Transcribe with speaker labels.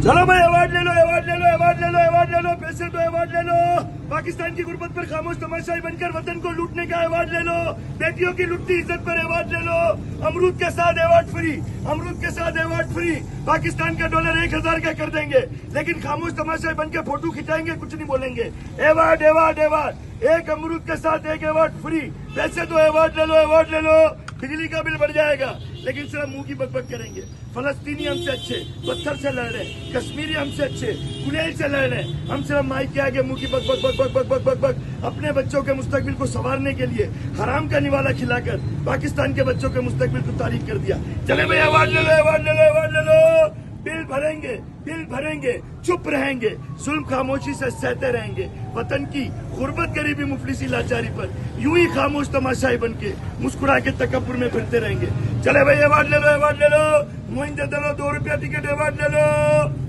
Speaker 1: चलो भाई अवार्ड ले लो, अवार्ड ले लो, अवार्ड ले लो, अवार्ड ले लो, पैसे तो अवार्ड ले लो। पाकिस्तान की गुर्बत पर खामोश तमाशाई बनकर वतन को लूटने का अवार्ड ले लो। बेटियों की लुटती इज्जत पर अवार्ड ले लो। अमरूद के साथ अवार्ड फ्री, अमरूद के साथ अवार्ड फ्री। पाकिस्तान का डॉलर 1000 का कर देंगे, लेकिन खामोश तमाशाई बन के फोटो खिंचाएंगे, कुछ नहीं बोलेंगे। अवार्ड अवार्ड अवार्ड, एक अमरूद के साथ एक अवार्ड फ्री। पैसे तो अवार्ड ले लो, अवार्ड ले लो। बिजली का बिल बढ़ जाएगा, लेकिन सिर्फ मुंह की बकबक करेंगे। फलस्तीनी हमसे अच्छे, पत्थर से लड़ रहे, कश्मीरी हमसे अच्छे, गुलेल से लड़ रहे। हम सिर्फ माइक के आगे मुंह की बक बक बक बक बक बक बक बक अपने बच्चों के मुस्तकबिल को संवारने के लिए हराम का निवाला खिलाकर पाकिस्तान के बच्चों के मुस्तकबिल को तारीफ कर दिया। चले भाई अवार्ड ले लो, अवार्ड ले लो, अवार्ड ले लो। बिल भरेंगे, बिल भरेंगे, चुप रहेंगे, जुल्म खामोशी से सहते रहेंगे। वतन की गुर्बत, गरीबी, मुफलिसी, लाचारी पर यूं ही खामोश तमाशाई बन के मुस्कुरा के तकब्बुर में फिरते रहेंगे। चले भाई अवार्ड ले लो, अवार्ड ले लो। मोइंदे दे लो, 2 रुपया टिकट अवार्ड ले लो।